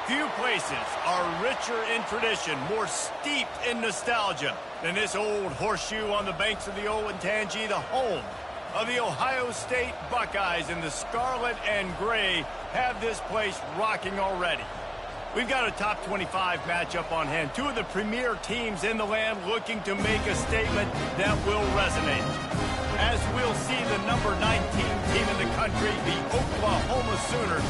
Few places are richer in tradition, more steeped in nostalgia than this old horseshoe on the banks of the Olentangy, the home of the Ohio State Buckeyes. And the scarlet and gray have this place rocking already. We've got a top 25 matchup on hand. Two of the premier teams in the land looking to make a statement that will resonate. As we'll see the number 19 team in the country, the Oklahoma Sooners,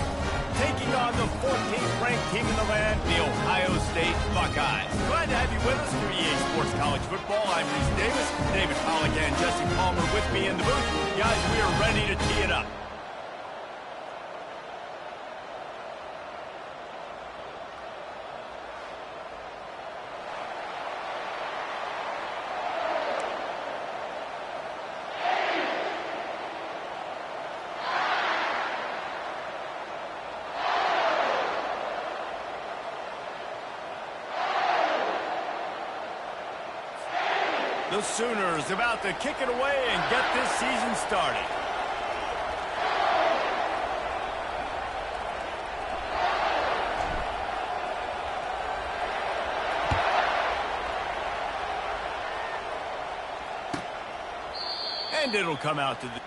taking on the 14th ranked team in the land, the Ohio State Buckeyes. Glad to have you with us for EA Sports College Football. I'm Reese Davis, David Pollack and Jesse Palmer with me in the booth. Guys, we are ready to tee it up. The Sooners about to kick it away and get this season started. And it'll come out to the...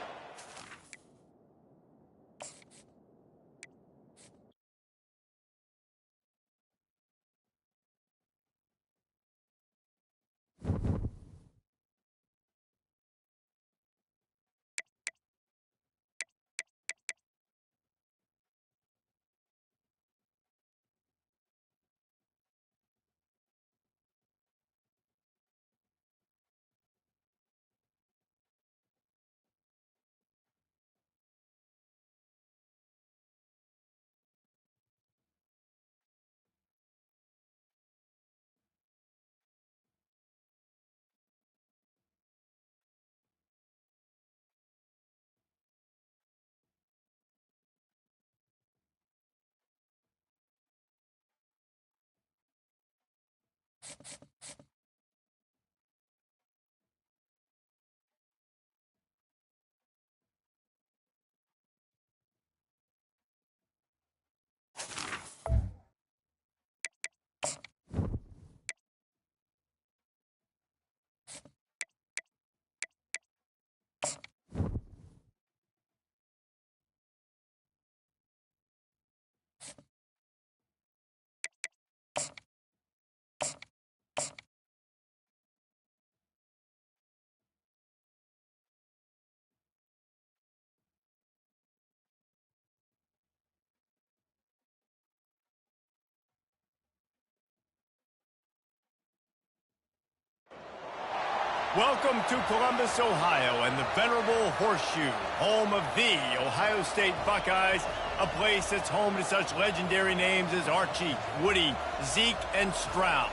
Welcome to Columbus, Ohio, and the venerable Horseshoe, home of the Ohio State Buckeyes, a place that's home to such legendary names as Archie, Woody, Zeke, and Stroud.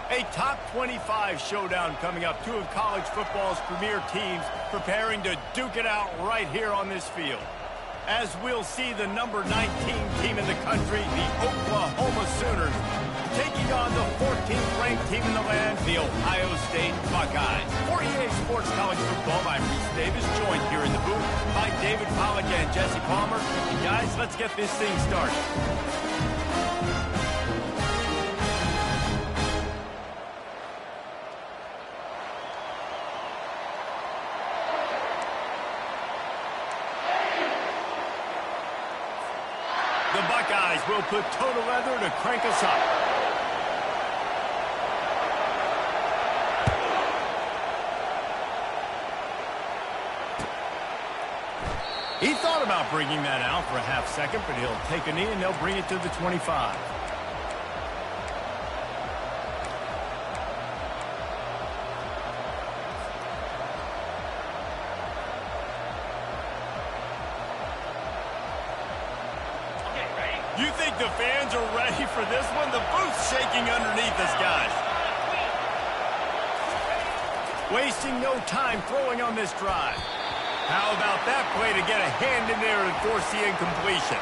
A top 25 showdown coming up, two of college football's premier teams preparing to duke it out right here on this field. As we'll see the number 19 team in the country, the Oklahoma Sooners, taking on the 14th ranked team in the land, the Ohio State Buckeyes. For EA Sports College Football, I'm Reese Davis, joined here in the booth by David Pollack and Jesse Palmer. And guys, let's get this thing started. The Buckeyes will put total leather to crank us up. He thought about bringing that out for a half second, but he'll take a knee and they'll bring it to the 25. You think the fans are ready for this one? The booth's shaking underneath us, guys. Wasting no time throwing on this drive. How about that play to get a hand in there and force the incompletion?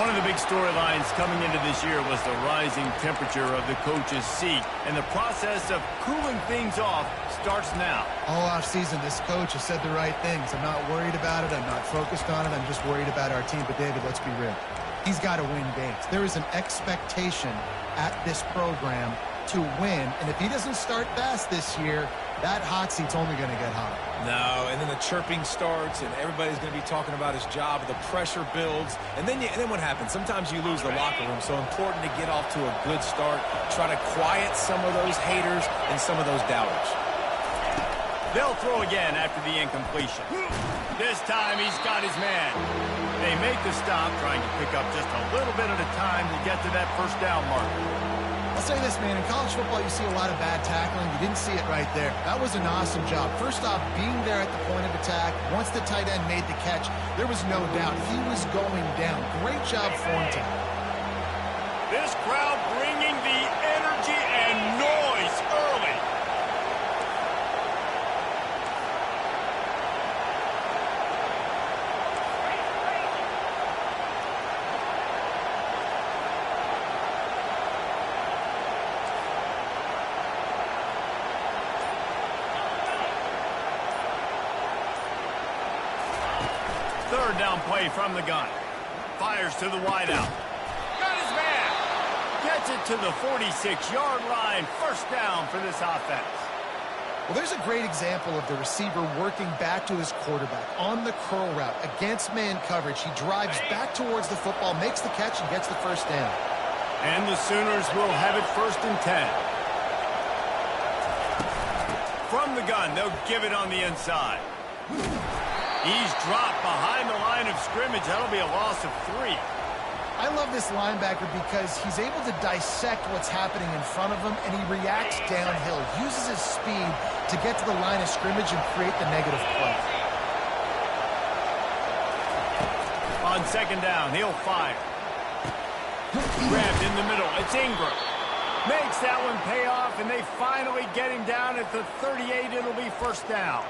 One of the big storylines coming into this year was the rising temperature of the coach's seat, and the process of cooling things off starts now. All offseason, this coach has said the right things. I'm not worried about it. I'm not focused on it. I'm just worried about our team. But, David, let's be real. He's got to win games. There is an expectation at this program to win, and if he doesn't start fast this year, that hot seat's only going to get hot. No, and then the chirping starts, and everybody's going to be talking about his job. The pressure builds, and then what happens? Sometimes you lose the locker room, so important to get off to a good start. Try to quiet some of those haters and some of those doubters. They'll throw again after the incompletion. This time he's got his man. They make the stop, trying to pick up just a little bit at a time to get to that first down marker. I'll say this, man. In college football, you see a lot of bad tackling. You didn't see it right there. That was an awesome job. First off, being there at the point of attack. Once the tight end made the catch, there was no doubt he was going down. Great job for him, Tom. This crowd bringing the energy and noise early. Third down play from the gun. Fires to the wideout. Got his man. Gets it to the 46-yard line. First down for this offense. Well, there's a great example of the receiver working back to his quarterback on the curl route against man coverage. He drives back towards the football, makes the catch, and gets the first down. And the Sooners will have it 1st and 10. From the gun, they'll give it on the inside. He's dropped behind the line of scrimmage. That'll be a loss of 3. I love this linebacker because he's able to dissect what's happening in front of him, and he reacts downhill, uses his speed to get to the line of scrimmage and create the negative play. On 2nd down, he'll fire. Grabbed in the middle. It's Ingram. Makes that one pay off, and they finally get him down at the 38. It'll be 1st down.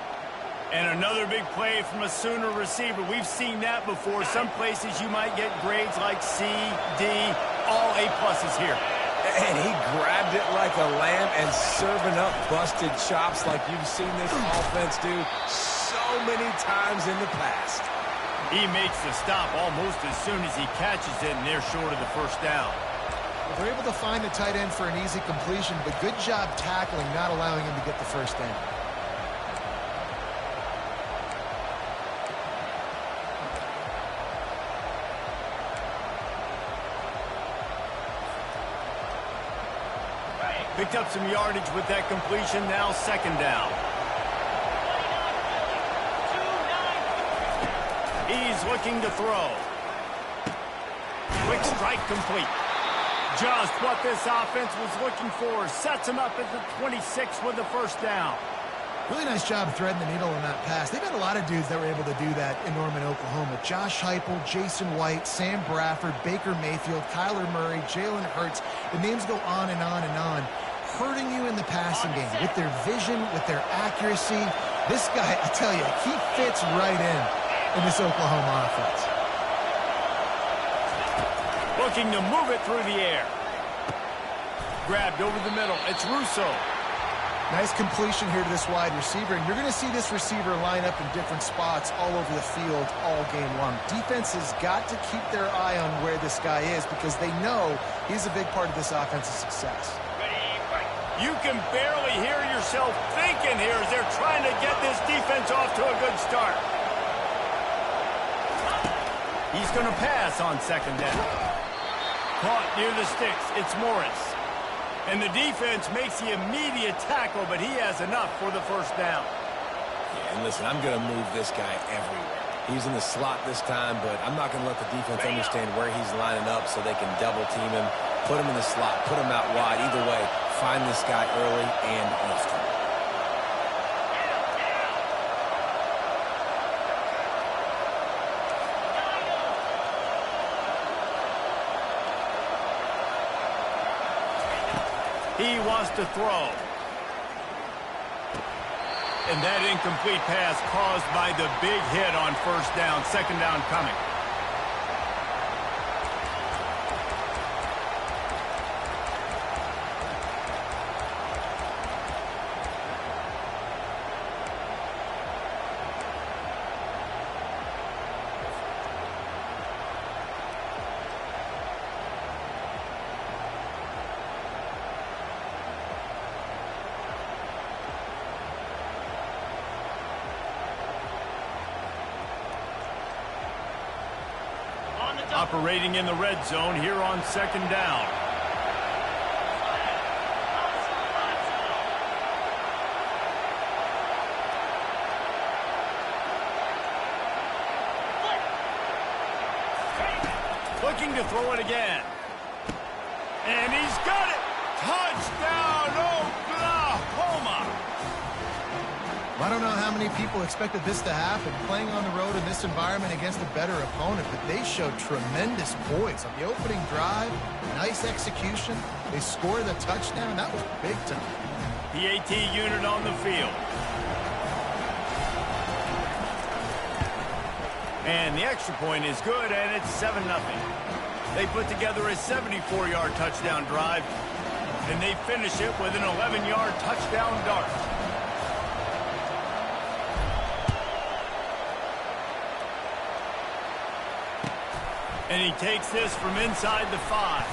And another big play from a Sooner receiver. We've seen that before. Some places you might get grades like C, D, all A-pluses here. And he grabbed it like a lamb and serving up busted chops like you've seen this offense do so many times in the past. He makes the stop almost as soon as he catches it, and they're short of the 1st down. They're able to find the tight end for an easy completion, but good job tackling, not allowing him to get the 1st down. Picked up some yardage with that completion. Now 2nd down. He's looking to throw. Quick strike complete. Just what this offense was looking for. Sets him up at the 26 with the 1st down. Really nice job threading the needle on that pass. They've had a lot of dudes that were able to do that in Norman, Oklahoma. Josh Heupel, Jason White, Sam Bradford, Baker Mayfield, Kyler Murray, Jalen Hurts. The names go on and on and on. Hurting you in the passing game with their vision, with their accuracy. This guy, I tell you, he fits right in this Oklahoma offense. Looking to move it through the air. grabbed over the middle. It's Russo. Nice completion here to this wide receiver, and you're going to see this receiver line up in different spots all over the field all game long. Defense has got to keep their eye on where this guy is because they know he's a big part of this offensive success. You can barely hear yourself thinking here as they're trying to get this defense off to a good start. He's going to pass on second down. Caught near the sticks. It's Morris. And the defense makes the immediate tackle, but he has enough for the first down. Yeah, and listen, I'm going to move this guy everywhere. He's in the slot this time, but I'm not going to let the defense understand where he's lining up so they can double team him, put him in the slot, put him out wide. Either way, find this guy early and often. He wants to throw. And that incomplete pass caused by the big hit on first down. Second down coming. Operating in the red zone here on second down. Looking to throw it again. And he's got it! Touchdown, Oklahoma! I don't know how many people expected this to happen, playing on the road in this environment against a better opponent, but they showed tremendous poise on the opening drive. Nice execution. They scored the touchdown. That was big time. The AT unit on the field. And the extra point is good, and it's 7-0. They put together a 74-yard touchdown drive, and they finish it with an 11-yard touchdown dart. And he takes this from inside the 5.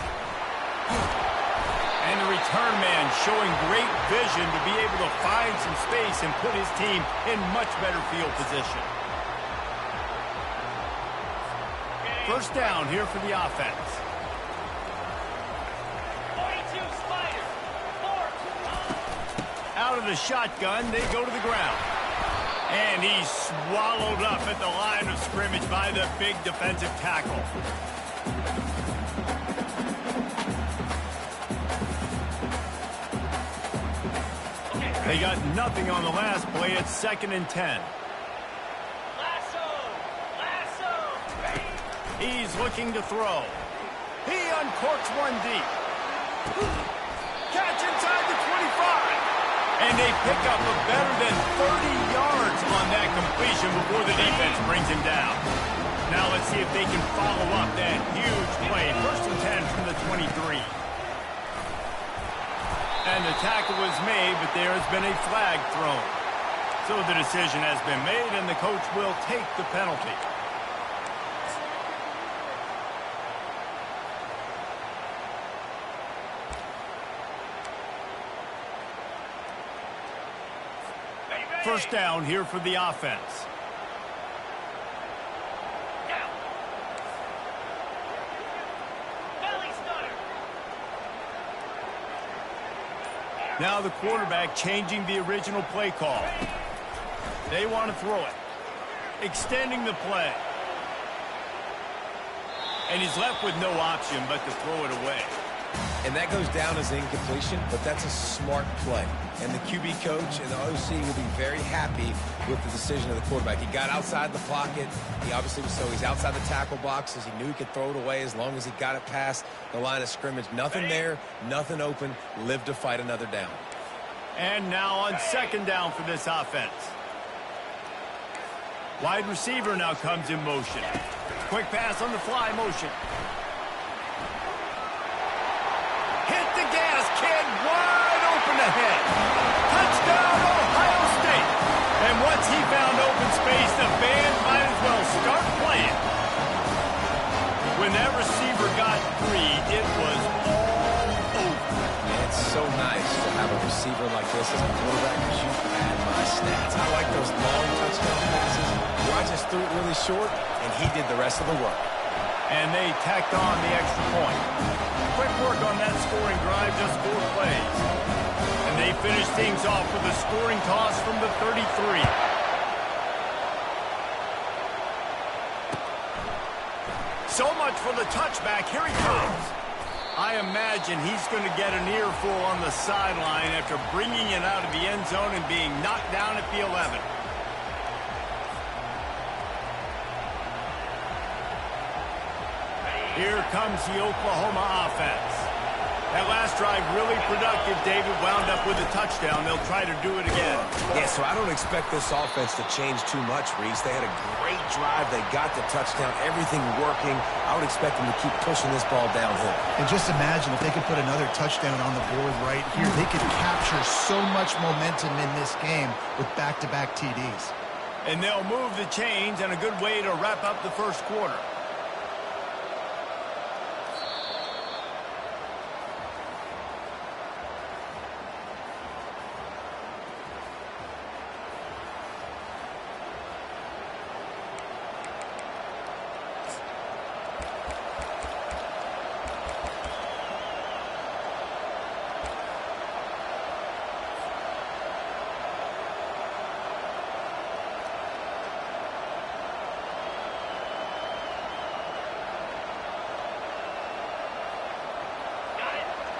And the return man showing great vision to be able to find some space and put his team in much better field position. First down here for the offense. 42 Spiders. Out of the shotgun, they go to the ground. And he's swallowed up at the line of scrimmage by the big defensive tackle. They got nothing on the last play. It's 2nd and 10. He's looking to throw. He uncorks one deep. Catch inside the 25. And they pick up a better than 30 yards on that completion before the defense brings him down. Now let's see if they can follow up that huge play. 1st and 10 from the 23. And the tackle was made, but there has been a flag thrown. So the decision has been made, and the coach will take the penalty. First down here for the offense. Now the quarterback changing the original play call. They want to throw it. Extending the play. And he's left with no option but to throw it away. And that goes down as incompletion, but that's a smart play. And the QB coach and the OC will be very happy with the decision of the quarterback. He got outside the pocket. He obviously was he's outside the tackle boxes. He knew he could throw it away as long as he got it past the line of scrimmage. Nothing there, nothing open. Live to fight another down. And now on second down for this offense. Wide receiver now comes in motion. Quick pass on the fly motion. Hit the gas, kid. receiver like this as a quarterback because you pad my stats. I like those long touchdown passes where I just threw it really short, and he did the rest of the work. And they tacked on the extra point. Quick work on that scoring drive, just 4 plays. And they finish things off with a scoring toss from the 33. So much for the touchback. Here he comes. I imagine he's going to get an earful on the sideline after bringing it out of the end zone and being knocked down at the 11. Here comes the Oklahoma offense. That last drive really productive. David wound up with a touchdown. They'll try to do it again. Yeah, so I don't expect this offense to change too much, Reese. They had a great drive. They got the touchdown. Everything working. I would expect them to keep pushing this ball downhill. And just imagine if they could put another touchdown on the board right here. They could capture so much momentum in this game with back-to-back TDs. And they'll move the chains, and a good way to wrap up the first quarter.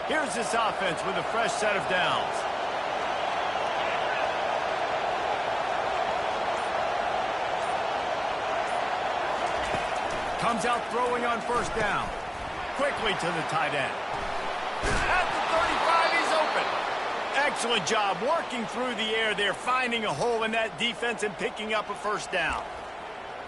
Here's this offense with a fresh set of downs. Comes out throwing on first down. Quickly to the tight end. At the 35, he's open. Excellent job working through the air there, finding a hole in that defense and picking up a first down.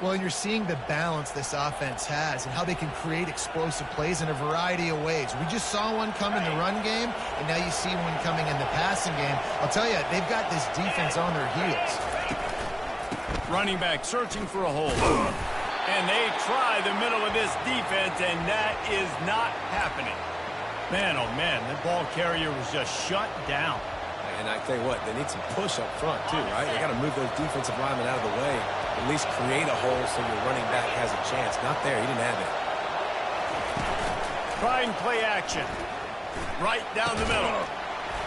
Well, and you're seeing the balance this offense has and how they can create explosive plays in a variety of ways. We just saw one come in the run game, and now you see one coming in the passing game. I'll tell you, they've got this defense on their heels. Running back searching for a hole. And they try the middle of this defense, and that is not happening. Man, oh man, the ball carrier was just shut down. And I tell you what, they need some push up front too, right? They got to move those defensive linemen out of the way. At least create a hole so your running back has a chance. Not there. He didn't have it. Trying play action. Right down the middle.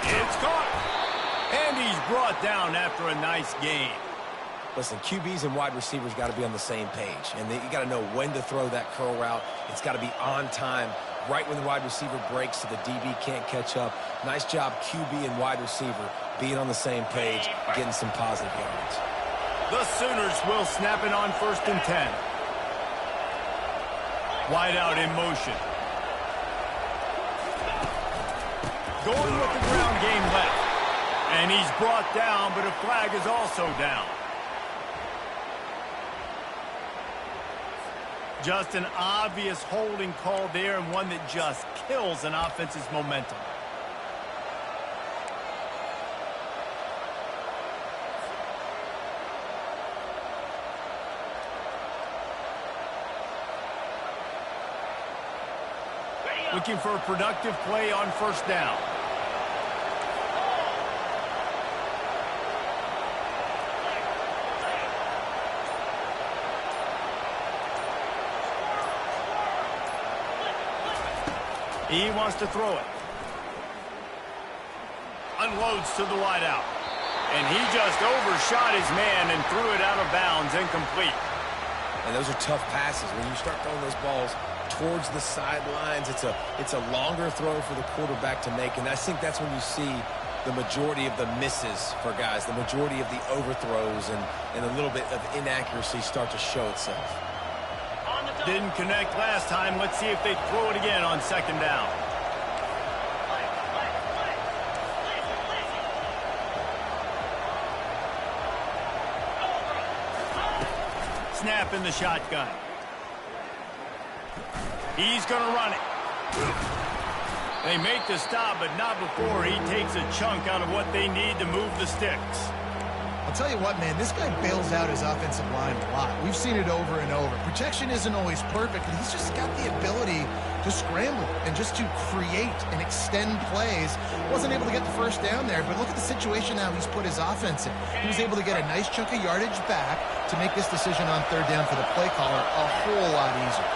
It's caught. And he's brought down after a nice gain. Listen, QBs and wide receivers got to be on the same page. And you got to know when to throw that curl route. It's got to be on time, right when the wide receiver breaks so the DB can't catch up. Nice job, QB and wide receiver, being on the same page, getting some positive yards. The Sooners will snap it on 1st and 10. Wide out in motion. Going with the ground game left. And he's brought down, but a flag is also down. Just an obvious holding call there, and one that just kills an offense's momentum. Looking for a productive play on first down. He wants to throw it. Unloads to the wideout. And he just overshot his man and threw it out of bounds, incomplete. And those are tough passes. When you start throwing those balls towards the sidelines, it's a longer throw for the quarterback to make. And I think that's when you see the majority of the misses for guys, the majority of the overthrows and a little bit of inaccuracy start to show itself. Didn't connect last time. Let's see if they throw it again on 2nd down. Snap in the shotgun. He's going to run it. They make the stop, but not before he takes a chunk out of what they need to move the sticks. I'll tell you what, man, this guy bails out his offensive line a lot. We've seen it over and over. Protection isn't always perfect, and he's just got the ability to scramble and just to create and extend plays. Wasn't able to get the first down there, but look at the situation now he's put his offense in. He was able to get a nice chunk of yardage back to make this decision on third down for the play caller a whole lot easier.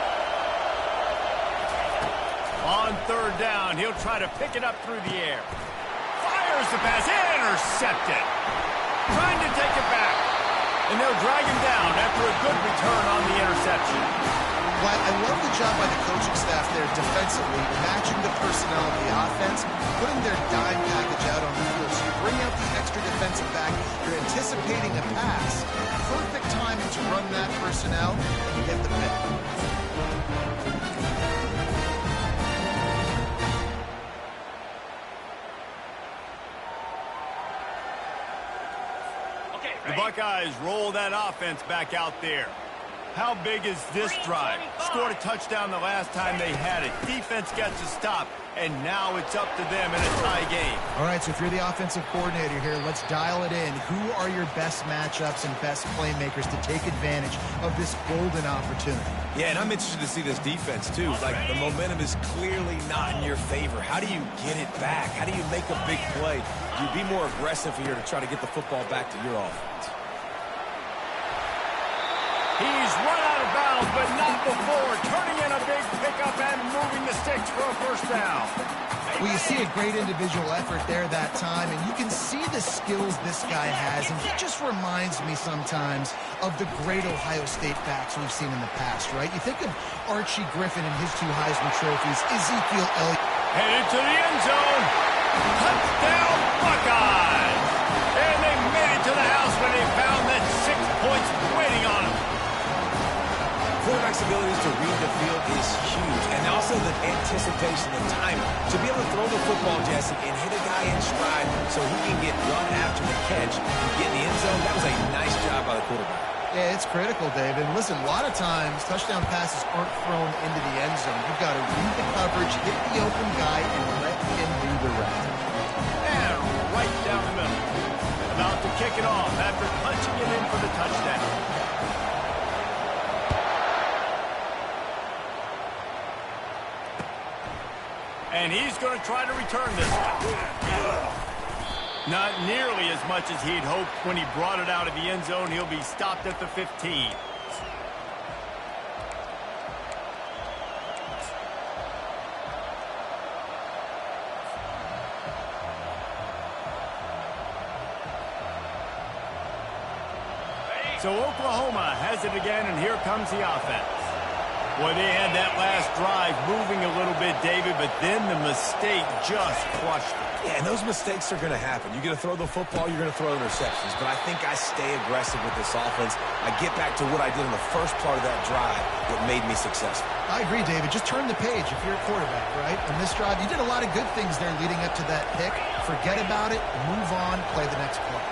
On third down, he'll try to pick it up through the air. Fires the pass, intercepted. Trying to take it back. And they'll drag him down after a good return on the interception. Well, I love the job by the coaching staff there defensively, matching the personnel of the offense, putting their dime package out on the field. So you bring out the extra defensive back, you're anticipating a pass. Perfect timing to run that personnel, and you get the pick. The Buckeyes roll that offense back out there. How big is this drive? Scored a touchdown the last time they had it. Defense gets a stop, and now it's up to them in a tie game. All right, so if you're the offensive coordinator here, let's dial it in. Who are your best matchups and best playmakers to take advantage of this golden opportunity? Yeah, and I'm interested to see this defense, too. Like, the momentum is clearly not in your favor. How do you get it back? How do you make a big play? You be more aggressive here to try to get the football back to your offense. He's run out of bounds, but not before turning in a big pickup and moving the sticks for a first down. Well, you see a great individual effort there that time, and you can see the skills this guy has, and he just reminds me sometimes of the great Ohio State backs we've seen in the past, right? You think of Archie Griffin and his 2 Heisman trophies, Ezekiel Elliott. Headed to the end zone. Touchdown, Buckeyes! And they made it to the house when they found that 6 points waiting on them. Quarterback's abilities to read the field is huge, and also the anticipation, the timing. To be able to throw the football, Jesse, and hit a guy in stride so he can get run after the catch and get in the end zone, that was a nice job by the quarterback. Yeah, it's critical, David. Listen, a lot of times touchdown passes aren't thrown into the end zone. You've got to read the coverage, hit the open guy, and let him do the rest. And right down the middle. About to kick it off after punching it in for the touchdown. And he's going to try to return this one. Not nearly as much as he'd hoped when he brought it out of the end zone. He'll be stopped at the 15. So Oklahoma has it again, and here comes the offense. Boy, they had that last drive moving a little bit, David, but then the mistake just crushed them. Yeah, and those mistakes are going to happen. You're going to throw the football, you're going to throw interceptions. But I think I stay aggressive with this offense. I get back to what I did in the first part of that drive that made me successful. I agree, David. Just turn the page if you're a quarterback, right? On this drive, you did a lot of good things there leading up to that pick. Forget about it, move on, play the next play.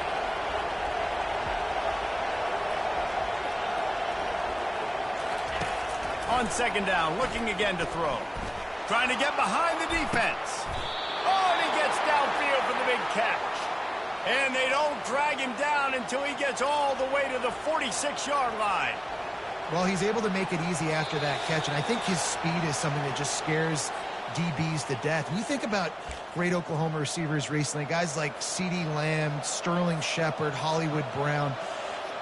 On second down, looking again to throw. Trying to get behind the defense. Oh, and he gets downfield for the big catch. And they don't drag him down until he gets all the way to the 46-yard line. Well, he's able to make it easy after that catch, and I think his speed is something that just scares DBs to death. When you think about great Oklahoma receivers recently, guys like CeeDee Lamb, Sterling Shepard, Hollywood Brown,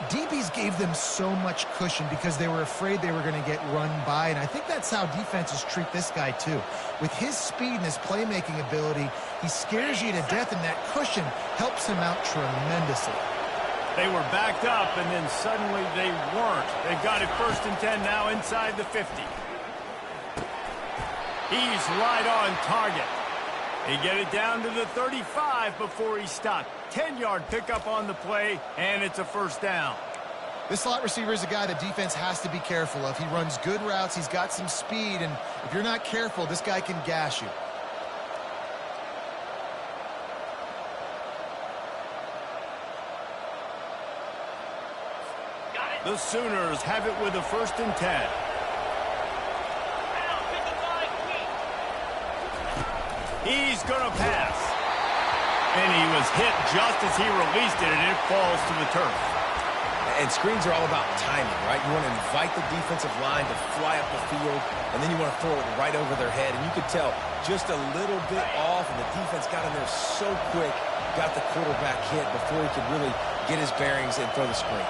DBs gave them so much cushion because they were afraid they were going to get run by, and I think that's how defenses treat this guy too. With his speed and his playmaking ability, he scares you to death, and that cushion helps him out tremendously. They were backed up, and then suddenly they weren't. They've got it 1st and 10 now inside the 50. He's right on target. He get it down to the 35 before he stopped. 10-yard pickup on the play, and it's a first down. This slot receiver is a guy the defense has to be careful of. He runs good routes. He's got some speed, and if you're not careful, this guy can gash you. The Sooners have it with a 1st and 10. He's going to pass. And he was was hit just as he released it, and it falls to the turf. And screens are all about timing, right? You want to invite the defensive line to fly up the field, and then you want to throw it right over their head. And you could tell just a little bit off, and the defense got in there so quick, got the quarterback hit before he could really get his bearings and throw the screen.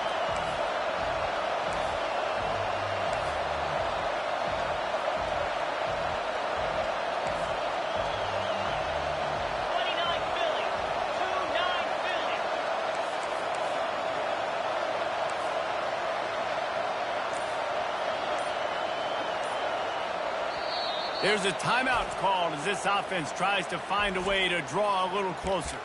There's a timeout called as this offense tries to find a way to draw a little closer.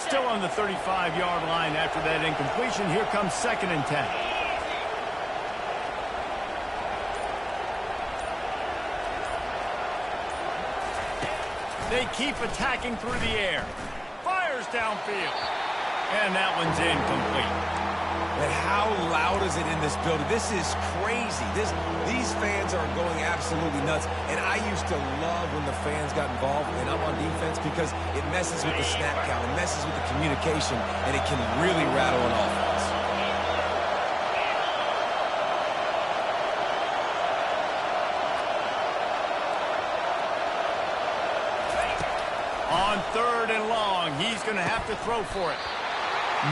Still on the 35-yard line after that incompletion. Here comes 2nd and 10. They keep attacking through the air. Fires downfield. And that one's incomplete. And how loud is it in this building? This is crazy. These fans are going absolutely nuts. And I used to love when the fans got involved, and I'm on defense, because it messes with the snap count. It messes with the communication, and it can really rattle an offense. On 3rd and long, he's going to have to throw for it.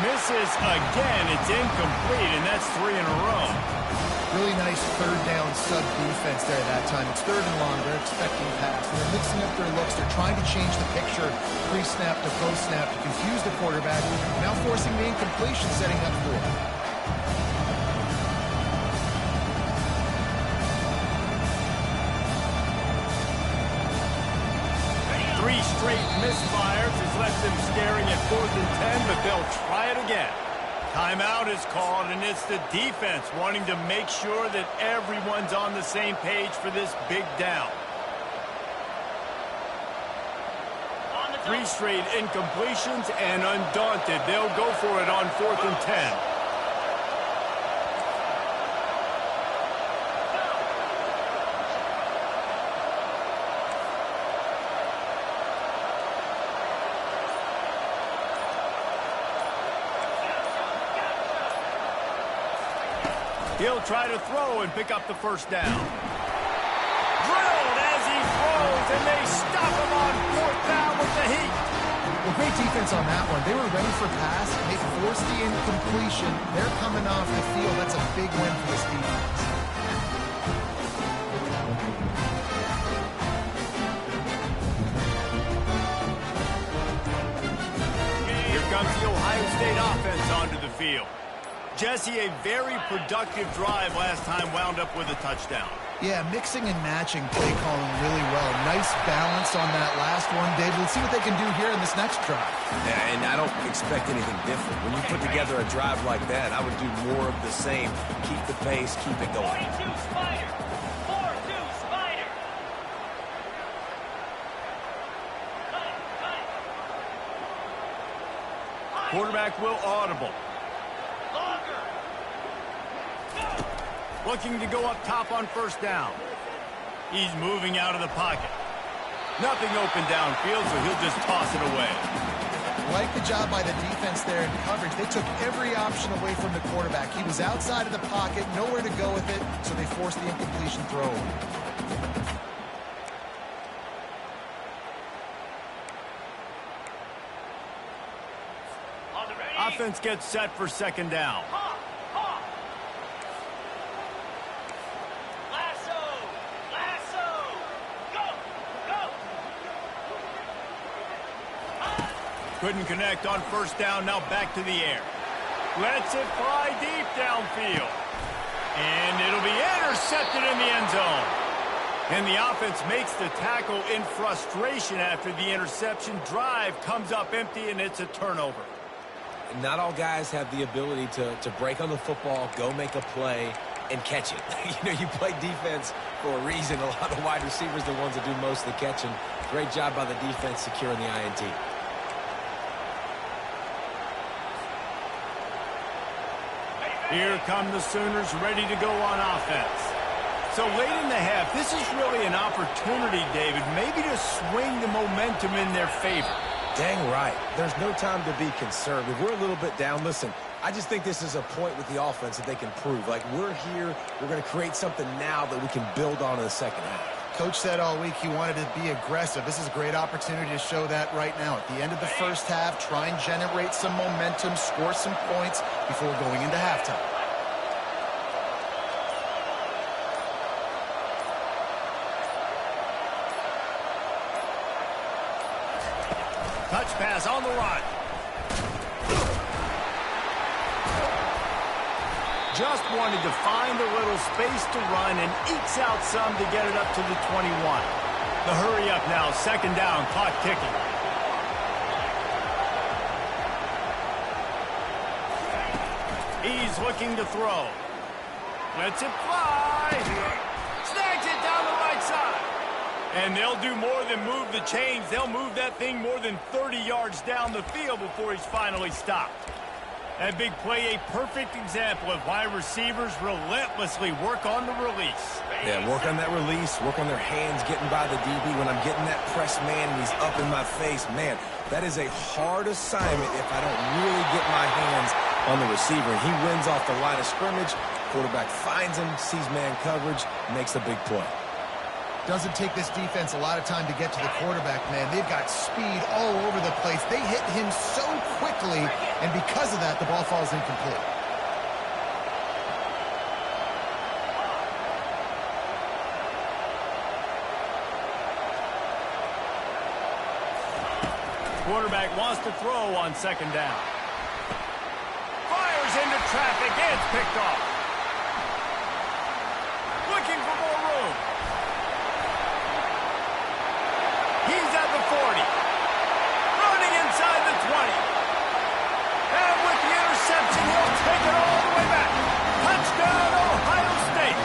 Misses again. It's incomplete, and that's 3 in a row. Really nice 3rd down sub defense there that time. It's 3rd and long. They're expecting pass. They're mixing up their looks. They're trying to change the picture pre-snap to post-snap to confuse the quarterback. Now forcing the incompletion, setting up for it. Three straight misfires has left them staring at 4th and 10, but they'll try it again. Timeout is called, and it's the defense wanting to make sure that everyone's on the same page for this big down. 3 straight incompletions, and undaunted, they'll go for it on 4th and 10. He'll try to throw and pick up the 1st down. Drilled as he throws, and they stop him on 4th down with the heat. Well, great defense on that one. They were ready for pass. They forced the incompletion. They're coming off the field. That's a big win for this defense. Here comes the Ohio State offense onto the field. Jesse, a very productive drive last time wound up with a touchdown. Yeah, mixing and matching play calling really well. Nice balance on that last one, David. Let's see what they can do here in this next drive. Yeah, and I don't expect anything different. When you put together a drive like that, I would do more of the same. Keep the pace, keep it going. 42 Spider. 4-2 Spider. Quarterback will audible. Looking to go up top on 1st down. He's moving out of the pocket. Nothing open downfield, so he'll just toss it away. Like the job by the defense there in coverage. They took every option away from the quarterback. He was outside of the pocket, nowhere to go with it, so they forced the incompletion throw. Offense gets set for 2nd down. Couldn't connect on 1st down, now back to the air. Lets it fly deep downfield. And it'll be intercepted in the end zone. And the offense makes the tackle in frustration after the interception. Drive comes up empty, and it's a turnover. Not all guys have the ability to break on the football, go make a play, and catch it. You play defense for a reason. A lot of wide receivers are the ones that do most of the catching. Great job by the defense securing the INT. Here come the Sooners ready to go on offense. So late in the half, this is really an opportunity, David, maybe to swing the momentum in their favor. Dang right. There's no time to be conservative. We're a little bit down. Listen, I just think this is a point with the offense that they can prove. Like, we're here, we're going to create something now that we can build on in the second half. Coach said all week he wanted to be aggressive. This is a great opportunity to show that right now. At the end of the first half, try and generate some momentum, score some points before going into halftime. Touch pass on the run. Just wanted to find a little space to run and ekes out some to get it up to the 21. The hurry up now, second down, clock ticking. He's looking to throw. Lets it fly. Snags it down the right side. And they'll do more than move the chains. They'll move that thing more than 30 yards down the field before he's finally stopped. That big play, a perfect example of why receivers relentlessly work on the release. Yeah, work on that release, work on their hands getting by the DB. When I'm getting that press man and he's up in my face, man, that is a hard assignment if I don't really get my hands on the receiver. And he wins off the line of scrimmage. Quarterback finds him, sees man coverage, makes a big play. Doesn't take this defense a lot of time to get to the quarterback, man. They've got speed all over the place. They hit him so quickly, and because of that, the ball falls incomplete. Quarterback wants to throw on second down. Fires into traffic, and it's picked off. Looking for more room. He's at the 40. Running inside the 20. And with the interception, he'll take it all the way back. Touchdown, Ohio State.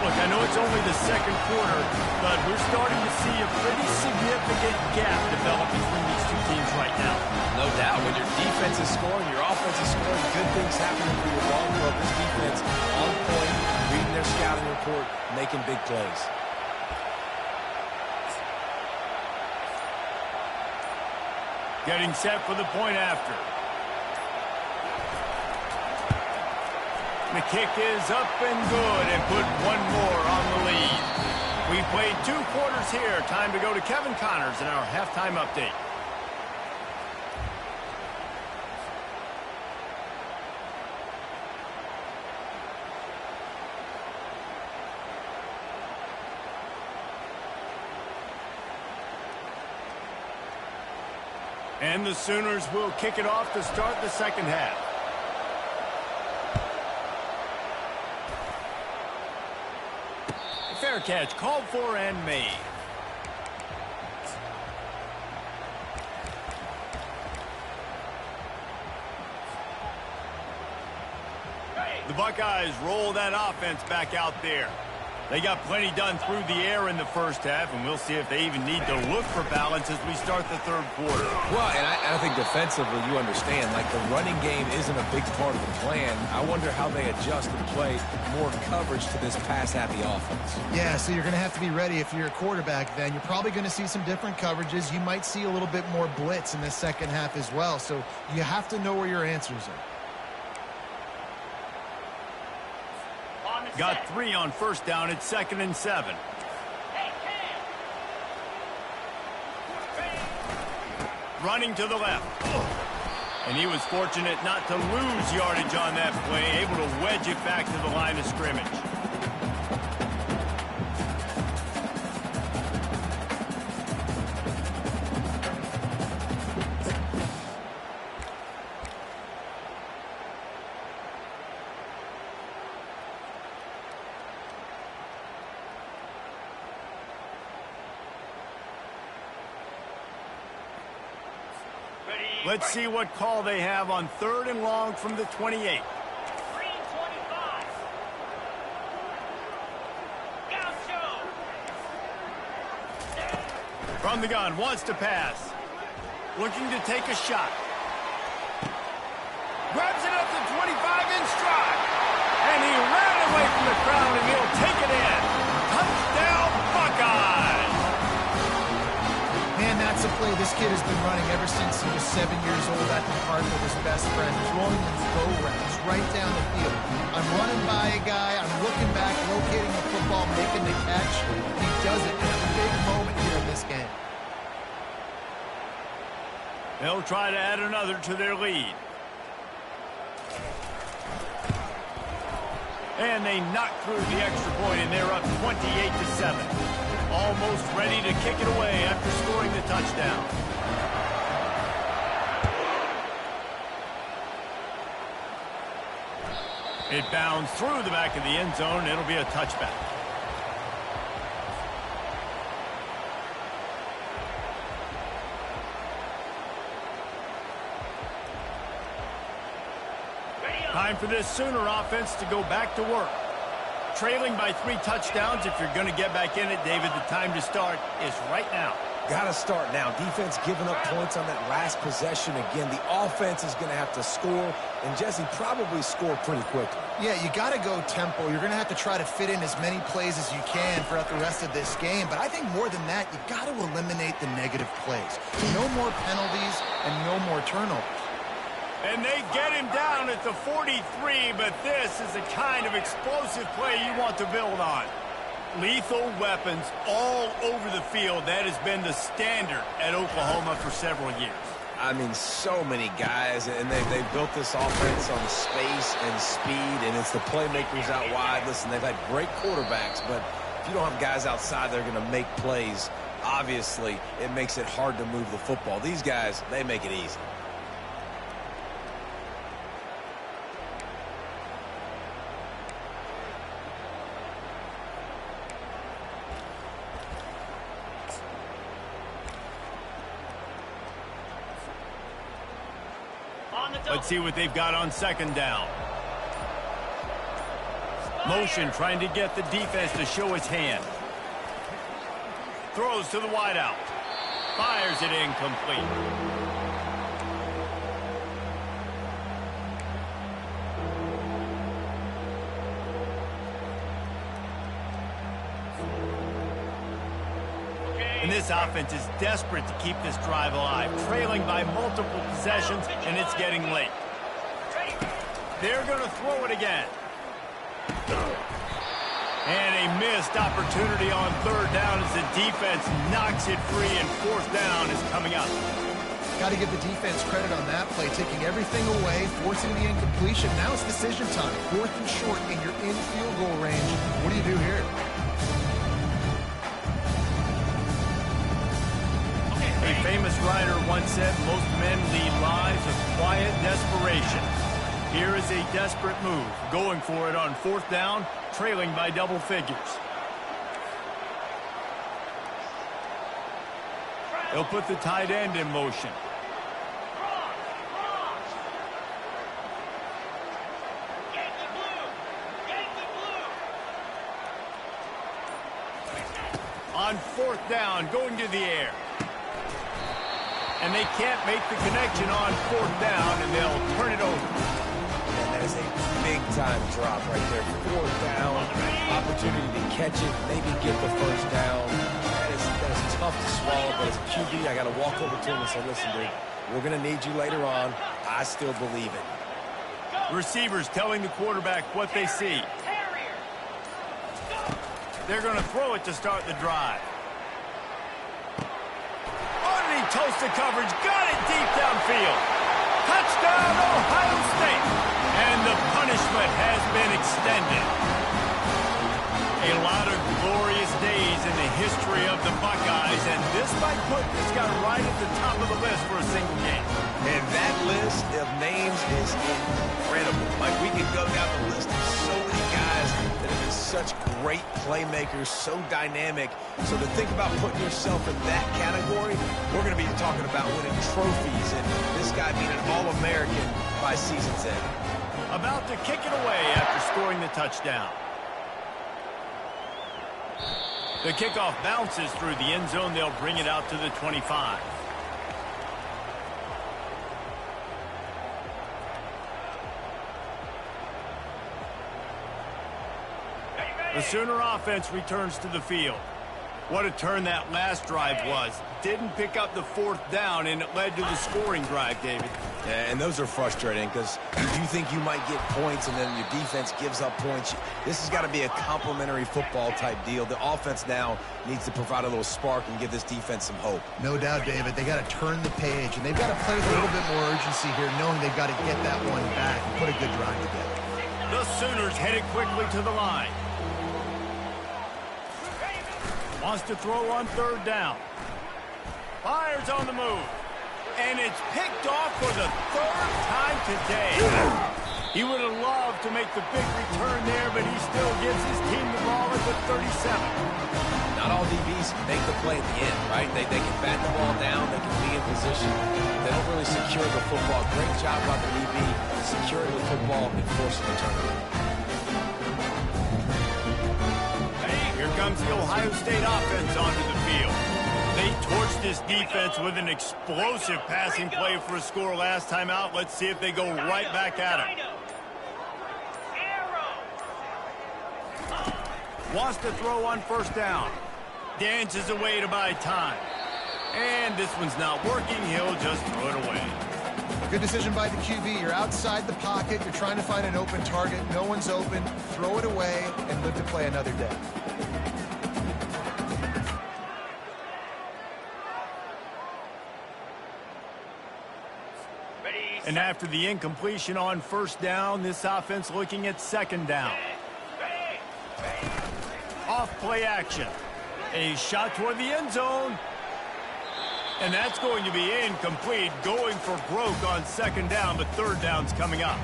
Look, I know it's only the second quarter, but we're starting to see a pretty significant gap develop between these two teams right now. No doubt. When your defense is scoring, your offense is scoring, good things happening for your ball club. This defense on point, reading their scouting report, making big plays. Getting set for the point after. The kick is up and good and put one more on the lead. We played 2 quarters here. Time to go to Kevin Connors in our halftime update. And the Sooners will kick it off to start the second half. Fair catch called for and made. The Buckeyes roll that offense back out there. They got plenty done through the air in the first half, and we'll see if they even need to look for balance as we start the third quarter. Well, and I think defensively, you understand, like the running game isn't a big part of the plan. I wonder how they adjust and play more coverage to this pass-happy offense. Yeah, so you're going to have to be ready if you're a quarterback then. You're probably going to see some different coverages. You might see a little bit more blitz in the second half as well, so you have to know where your answers are. Got 3 on first down. It's 2nd and 7. Running to the left. And he was fortunate not to lose yardage on that play, able to wedge it back to the line of scrimmage. Let's see what call they have on 3rd and long from the 28. Green 25. Gaucho. From the gun, wants to pass. Looking to take a shot. Grabs it up to 25 in stride. And he ran away from the crowd, and he'll take it in. Touchdown, Buckeyes! Man, that's a play this kid has been running ever since he was 7 years old at the park with his best friend, throwing these go routes right down the field. I'm running by a guy, I'm looking back, locating the football, making the catch. He does it in a big moment here in this game. They'll try to add another to their lead. And they knock through the extra point, and they're up 28-7. Almost ready to kick it away after scoring the touchdown. It bounds through the back of the end zone. It'll be a touchback. Time for this Sooner offense to go back to work. Trailing by 3 touchdowns. If you're going to get back in it, David, the time to start is right now. Got to start now. Defense giving up points on that last possession. Again, the offense is going to have to score, and Jesse probably score pretty quickly. Yeah, you got to go tempo. You're going to have to try to fit in as many plays as you can throughout the rest of this game. But I think more than that, you got to eliminate the negative plays. No more penalties and no more turnovers. And they get him down at the 43, but this is the kind of explosive play you want to build on. Lethal weapons all over the field. That has been the standard at Oklahoma for several years. I mean, so many guys, and they've built this offense on space and speed, and it's the playmakers out wide. Listen, they've had great quarterbacks, but if you don't have guys outside, they're going to make plays. Obviously, it makes it hard to move the football. These guys, they make it easy. Let's see what they've got on second down. Motion trying to get the defense to show its hand. Throws to the wideout. Fires it incomplete. And this offense is desperate to keep this drive alive, trailing by multiple possessions, and it's getting late. They're going to throw it again. And a missed opportunity on third down as the defense knocks it free, and fourth down is coming up. Got to give the defense credit on that play, taking everything away, forcing the incompletion. Now it's decision time. 4th and short, and you're in field goal range. What do you do here? A famous writer once said, most men lead lives of quiet desperation. Here is a desperate move, going for it on 4th down, trailing by double figures. They'll put the tight end in motion. On 4th down, going to the air. And they can't make the connection on 4th down, and they'll turn it over. And that is a big-time drop right there. 4th down, opportunity to catch it, maybe get the first down. That is tough to swallow, but as a QB, I got to walk over to him and say, listen, dude, we're going to need you later on. I still believe it. Receivers telling the quarterback what they see. They're going to throw it to start the drive. Toasted coverage, got it deep downfield. Touchdown, Ohio State. And the punishment has been extended. A lot of glorious days in the history of the Buckeyes, and this might put this guy right at the top of the list for a single game. And that list of names is incredible. Like, we could go down the list of so many guys that have been such great playmakers, so dynamic. So to think about putting yourself in that category, we're going to be talking about winning trophies and this guy being an All-American by season's end. About to kick it away after scoring the touchdown. The kickoff bounces through the end zone. They'll bring it out to the 25. The Sooner offense returns to the field. What a turn that last drive was. Didn't pick up the 4th down, and it led to the scoring drive, David. Yeah, and those are frustrating because you think you might get points and then your defense gives up points. This has got to be a complementary football type deal. The offense now needs to provide a little spark and give this defense some hope. No doubt, David. They got to turn the page, and they've got to play with a little bit more urgency here, knowing they've got to get that one back and put a good drive together. The Sooners headed quickly to the line. Wants to throw on 3rd down. Fires on the move. And it's picked off for the 3rd time today. He would have loved to make the big return there, but he still gives his team the ball at the 37. Not all DBs make the play at the end, right? They can bat the ball down. They can be in position. They don't really secure the football. Great job by the DB securing the football and forcing the turnover. Here comes the Ohio State offense onto the field. They torched this defense with an explosive passing play for a score last time out. Let's see if they go right back at him. Wants to throw on 1st down. Dances away to buy time. And this one's not working. He'll just throw it away. Good decision by the QB. You're outside the pocket. You're trying to find an open target. No one's open. Throw it away and live to play another day. And after the incompletion on 1st down, this offense looking at 2nd down. Off play action. A shot toward the end zone. And that's going to be incomplete. Going for broke on 2nd down, but 3rd down's coming up.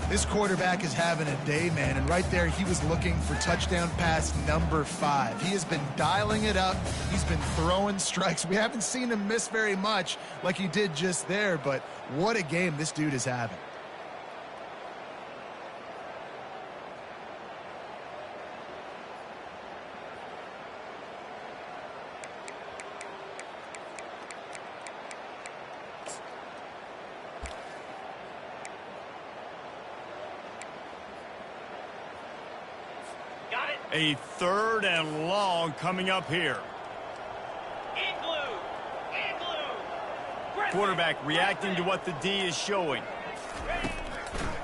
This quarterback is having a day, man, and right there he was looking for touchdown pass number 5. He has been dialing it up. He's been throwing strikes. We haven't seen him miss very much like he did just there, but what a game this dude is having. A 3rd and long coming up here. Quarterback reacting to what the D is showing.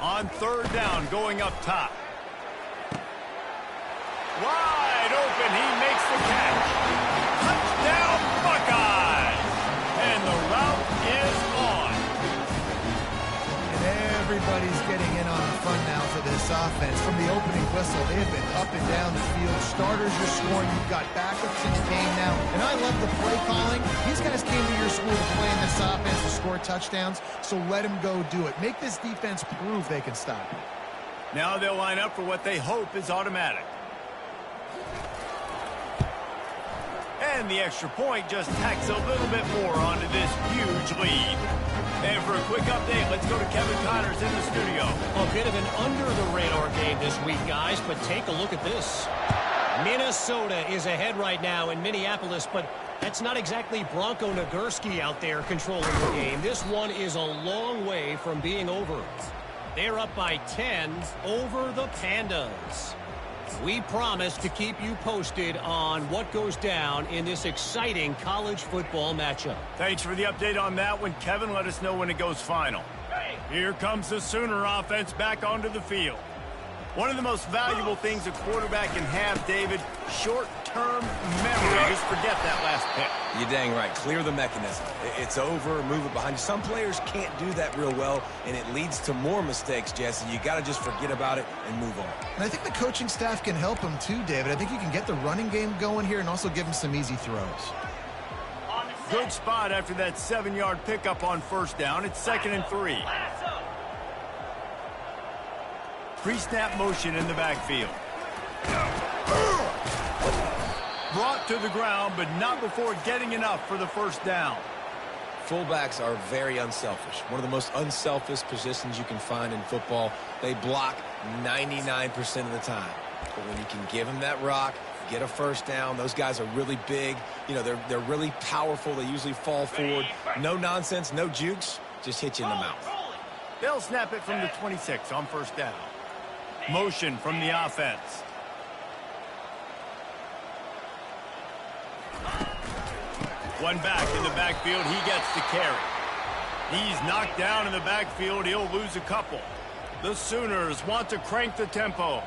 On 3rd down, going up top. Wide open, he makes the catch. Touchdown, Buckeyes! And the route is on. And everybody's getting in on the fun now for this offense. From the opening whistle, they have been up and down the field. Starters are scoring. You've got backups in the game now. And I love the play calling. These guys came to your school to play in this offense to score touchdowns, so let them go do it. Make this defense prove they can stop it. Now they'll line up for what they hope is automatic. And the extra point just tacks a little bit more onto this huge lead. And for a quick update, let's go to Kevin Connors in the studio. A bit of an under-the-radar game this week, guys, but take a look at this. Minnesota is ahead right now in Minneapolis, but that's not exactly Bronco Nagurski out there controlling the game. This one is a long way from being over. They're up by 10 over the Pandas. We promise to keep you posted on what goes down in this exciting college football matchup. Thanks for the update on that one, Kevin. Let us know when it goes final. Here comes the Sooner offense back onto the field. One of the most valuable things a quarterback can have, David, short-term memory. Just forget that last pick. You're dang right. Clear the mechanism. It's over, move it behind you. Some players can't do that real well, and it leads to more mistakes, Jesse. You got to just forget about it and move on. And I think the coaching staff can help him too, David. I think you can get the running game going here and also give him some easy throws. Good spot after that 7-yard pickup on 1st down. It's 2nd and 3. Pre-snap motion in the backfield. Brought to the ground, but not before getting enough for the 1st down. Fullbacks are very unselfish. One of the most unselfish positions you can find in football. They block 99% of the time. But when you can give them that rock, get a 1st down, those guys are really big. You know, they're really powerful. They usually fall forward. No nonsense, no jukes, just hit you in the mouth. They'll snap it from the 26 on 1st down. Motion from the offense. One back in the backfield. He gets the carry. He's knocked down in the backfield. He'll lose a couple. The Sooners want to crank the tempo.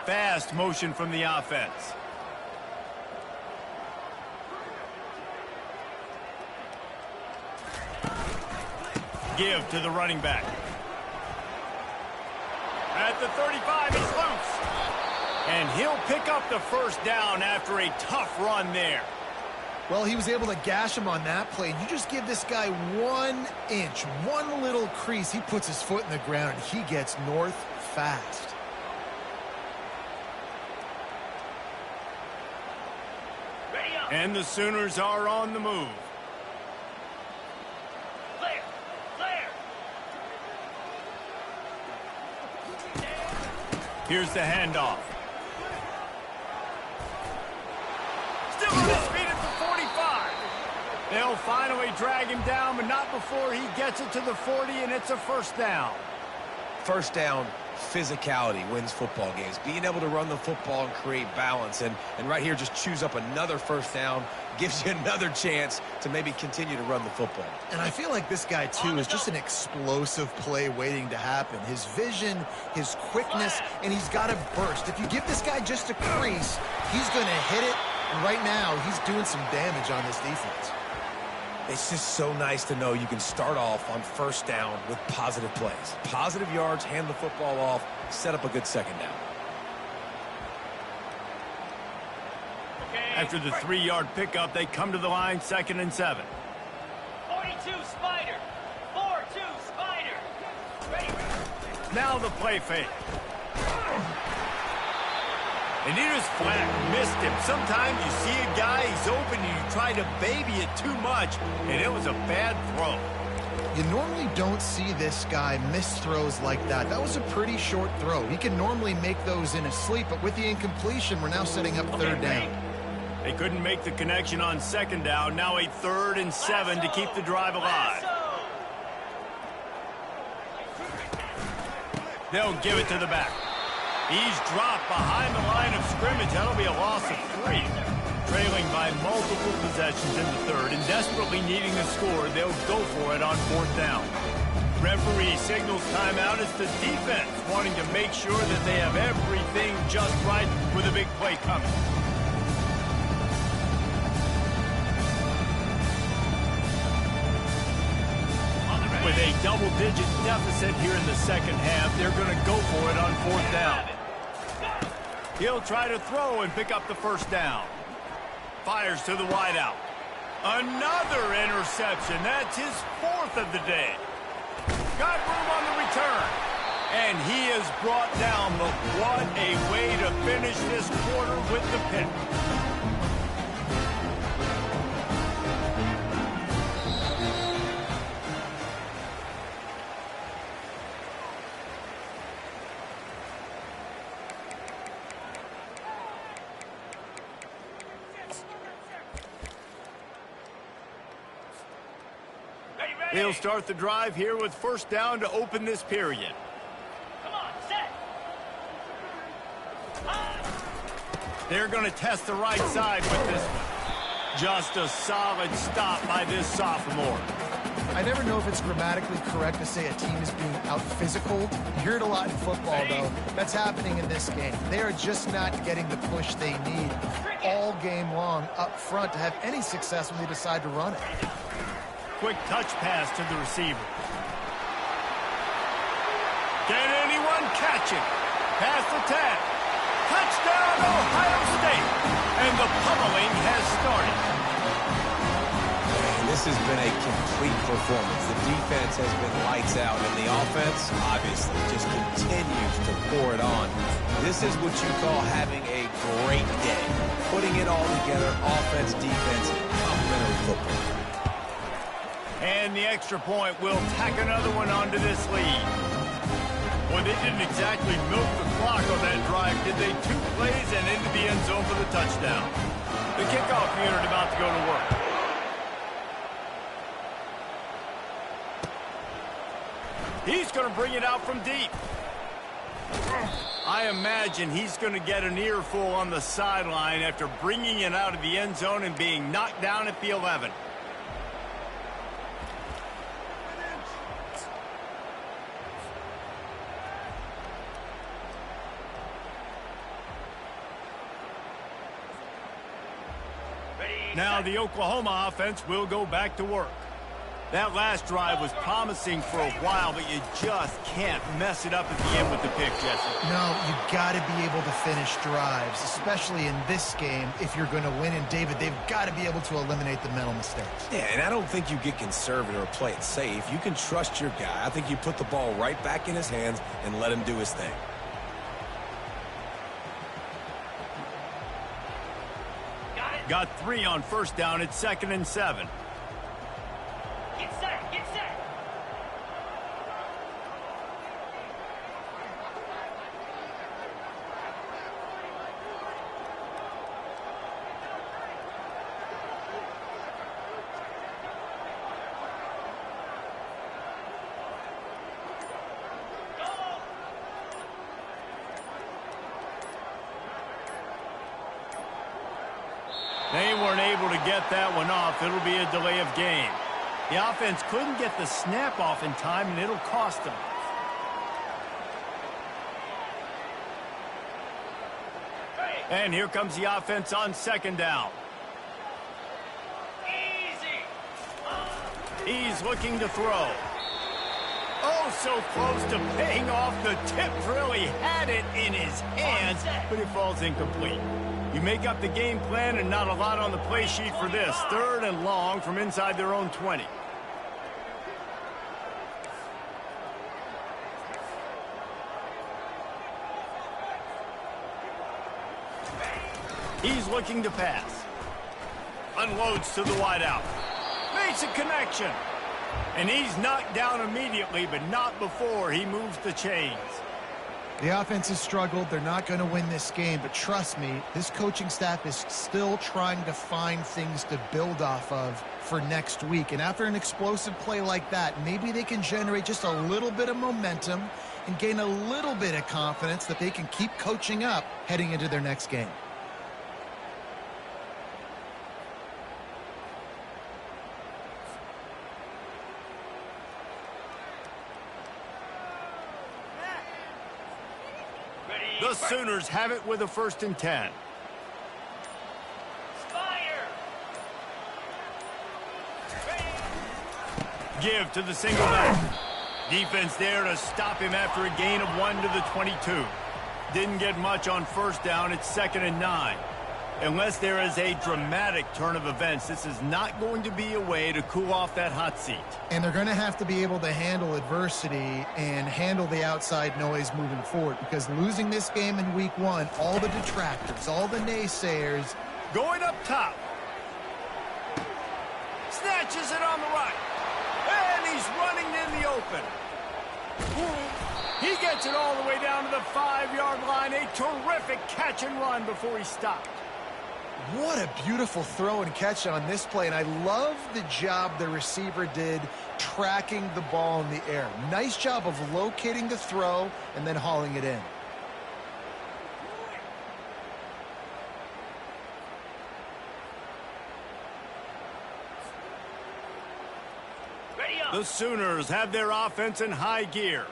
Fast motion from the offense. Give to the running back. At the 35, he's loose. And he'll pick up the first down after a tough run there. Well, he was able to gash him on that play. You just give this guy 1 inch, one little crease. He puts his foot in the ground, and he gets north fast. And the Sooners are on the move. Clear. Clear. Here's the handoff. Still on his feet at the 45. They'll finally drag him down, but not before he gets it to the 40, and it's a first down. First down, physicality wins football games. Being able to run the football and create balance. And right here, just choose up another first down, gives you another chance to maybe continue to run the football. And I feel like this guy, too, is just an explosive play waiting to happen. His vision, his quickness, and he's got to burst. If you give this guy just a crease, he's going to hit it. And right now, he's doing some damage on this defense. It's just so nice to know you can start off on first down with positive plays. Positive yards, hand the football off, set up a good second down. After the 3-yard pickup, they come to the line, 2nd and 7. 42 Spider. 4-2 Spider. Ready. Now the play fake. And he just flat missed him. Sometimes you see a guy, he's open, and you try to baby it too much, and it was a bad throw. You normally don't see this guy miss throws like that. That was a pretty short throw. He can normally make those in his sleep, but with the incompletion, we're now setting up 3rd down. They couldn't make the connection on 2nd down. Now a 3rd and 7 to keep the drive alive. They'll give it to the back. He's dropped behind the line of scrimmage. That'll be a loss of 3. Trailing by multiple possessions in the 3rd and desperately needing a score, they'll go for it on 4th down. Referee signals timeout. It's the defense wanting to make sure that they have everything just right with a big play coming. With a double-digit deficit here in the 2nd half, they're going to go for it on 4th down. He'll try to throw and pick up the first down. Fires to the wideout. Another interception. That's his 4th of the day. Got room on the return. And he is brought down, but what a way to finish this quarter with the pick. They'll start the drive here with first down to open this period. Come on, set. They're going to test the right side with this one. Just a solid stop by this sophomore. I never know if it's grammatically correct to say a team is being out-physicaled. You hear it a lot in football, though. That's happening in this game. They are just not getting the push they need all game long up front to have any success when they decide to run it. Quick touch pass to the receiver. Can anyone catch it? Past the 10. Touchdown, Ohio State. And the pummeling has started. This has been a complete performance. The defense has been lights out, and the offense, obviously, just continues to pour it on. This is what you call having a great day. Putting it all together, offense, defense, complementary football. And the extra point will tack another one onto this lead. Well, they didn't exactly milk the clock on that drive, did they? 2 plays and into the end zone for the touchdown. The kickoff unit about to go to work. He's going to bring it out from deep. I imagine he's going to get an earful on the sideline after bringing it out of the end zone and being knocked down at the 11. Now the Oklahoma offense will go back to work. That last drive was promising for a while, but you just can't mess it up at the end with the pick, Jesse. No, you've got to be able to finish drives, especially in this game if you're going to win. And, David, they've got to be able to eliminate the mental mistakes. Yeah, and I don't think you get conservative or play it safe. You can trust your guy. I think you put the ball right back in his hands and let him do his thing. Got 3 on first down. It's 2nd and 7. Get set, get set. They weren't able to get that one off. It'll be a delay of game. The offense couldn't get the snap off in time, and it'll cost them. And here comes the offense on 2nd down. Easy. He's looking to throw. Oh, so close to paying off the tip drill. He had it in his hands, but it falls incomplete. You make up the game plan and not a lot on the play sheet for this. 3rd and long from inside their own 20. He's looking to pass. Unloads to the wideout. Makes a connection. And he's knocked down immediately, but not before he moves the chains. The offense has struggled. They're not going to win this game, but trust me, this coaching staff is still trying to find things to build off of for next week. And after an explosive play like that, maybe they can generate just a little bit of momentum and gain a little bit of confidence that they can keep coaching up heading into their next game. The Sooners have it with a 1st and 10. Fire. Give to the single back. Defense there to stop him after a gain of 1 to the 22. Didn't get much on first down. It's 2nd and 9. Unless there is a dramatic turn of events, this is not going to be a way to cool off that hot seat. And they're going to have to be able to handle adversity and handle the outside noise moving forward, because losing this game in week 1, all the detractors, all the naysayers. Going up top. Snatches it on the right. And he's running in the open. He gets it all the way down to the 5-yard line. A terrific catch and run before he stopped. What a beautiful throw and catch on this play, and I love the job the receiver did tracking the ball in the air. Nice job of locating the throw and then hauling it in. Ready up. The Sooners have their offense in high gear.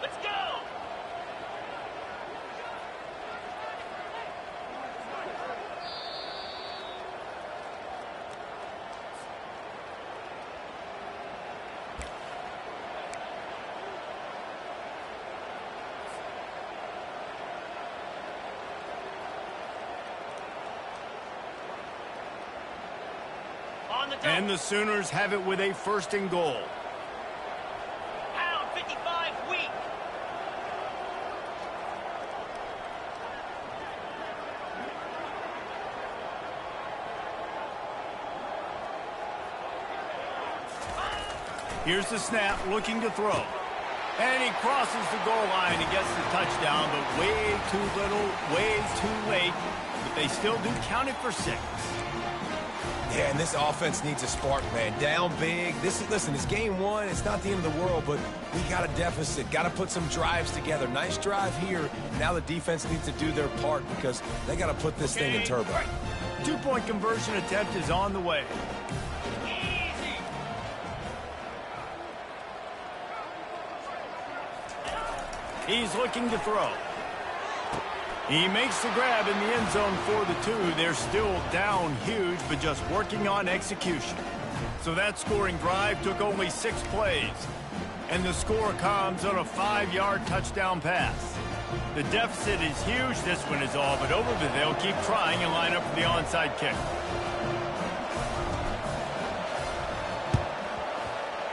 Let's go. And the Sooners have it with a 1st and goal. Pound 55 weak. Here's the snap, looking to throw. And he crosses the goal line and gets the touchdown, but way too little, way too late. But they still do count it for 6. Yeah, and this offense needs a spark, man. Down big. Listen, it's game one. It's not the end of the world, but we got a deficit. Got to put some drives together. Nice drive here. Now the defense needs to do their part because they got to put this thing in turbo. 2-point conversion attempt is on the way. He's looking to throw. He makes the grab in the end zone for the 2. They're still down huge, but just working on execution. So that scoring drive took only 6 plays. And the score comes on a 5-yard touchdown pass. The deficit is huge. This one is all but over, but they'll keep trying and line up for the onside kick.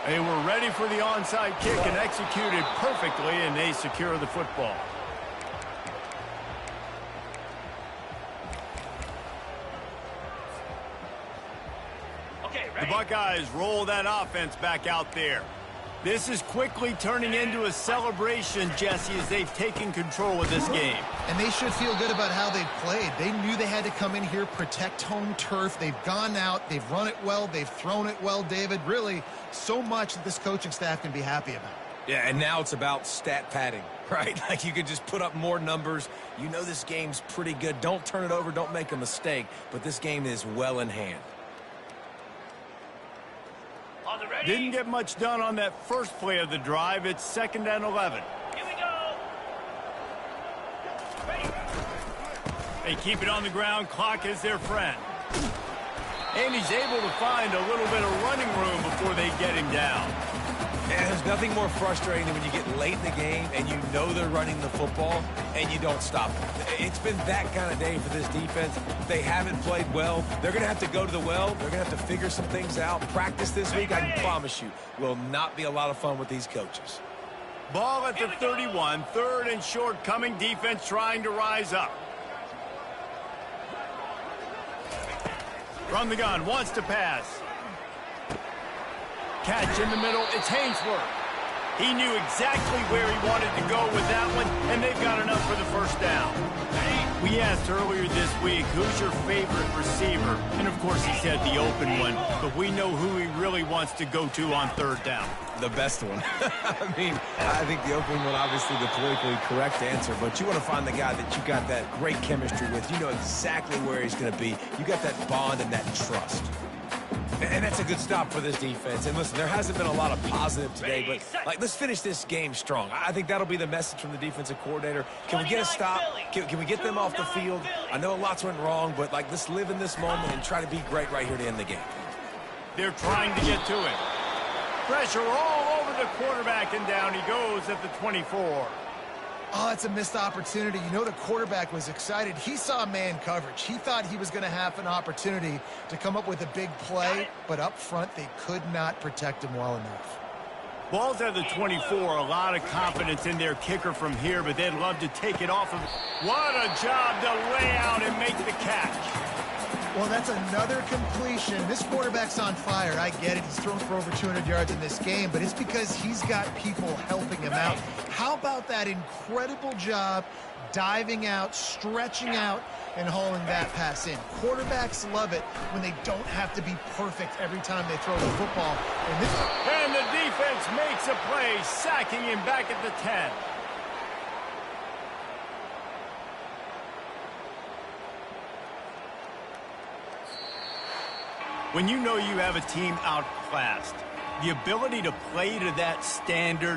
They were ready for the onside kick and executed perfectly, and they secure the football. The Buckeyes roll that offense back out there. This is quickly turning into a celebration, Jesse, as they've taken control of this game. And they should feel good about how they've played. They knew they had to come in here, protect home turf. They've gone out, they've run it well, they've thrown it well, David. Really, so much that this coaching staff can be happy about. Yeah, and now it's about stat padding, right? Like you could just put up more numbers. You know this game's pretty good. Don't turn it over, don't make a mistake. But this game is well in hand. Didn't get much done on that first play of the drive. It's 2nd and 11. Here we go. Ready. They keep it on the ground. Clock is their friend. And he's able to find a little bit of running room before they get him down. And there's nothing more frustrating than when you get late in the game and you know they're running the football and you don't stop them. It's been that kind of day for this defense. They haven't played well. They're going to have to go to the well. They're going to have to figure some things out. Practice this week, I can promise you, will not be a lot of fun with these coaches. Ball at the 31. 3rd and short coming. Defense trying to rise up. From the gun. Wants to pass. Catch in the middle. It's Hainsworth. He knew exactly where he wanted to go with that one, and they've got enough for the first down. We asked earlier this week, who's your favorite receiver? And, of course, he said the open one, but we know who he really wants to go to on 3rd down. The best one. I mean, I think the open one, obviously the politically correct answer, but you want to find the guy that you got that great chemistry with. You know exactly where he's going to be. You got that bond and that trust. And that's a good stop for this defense. And listen, there hasn't been a lot of positive today, but let's finish this game strong. I think that'll be the message from the defensive coordinator. Can we get a stop? Can we get them off the field? I know lots went wrong, but let's live in this moment and try to be great right here to end the game. They're trying to get to him. Pressure all over the quarterback, and down he goes at the 24. Oh, it's a missed opportunity. You know the quarterback was excited. He saw man coverage. He thought he was going to have an opportunity to come up with a big play, but up front they could not protect him well enough. Ball's at the 24. A lot of confidence in their kicker from here, but they'd love to take it off of. What a job to lay out and make the catch. Well, that's another completion. This quarterback's on fire. I get it. He's thrown for over 200 yards in this game, but it's because he's got people helping him out. How about that incredible job diving out, stretching out, and hauling that pass in? Quarterbacks love it when they don't have to be perfect every time they throw the football. And the defense makes a play, sacking him back at the 10. When you know you have a team outclassed, the ability to play to that standard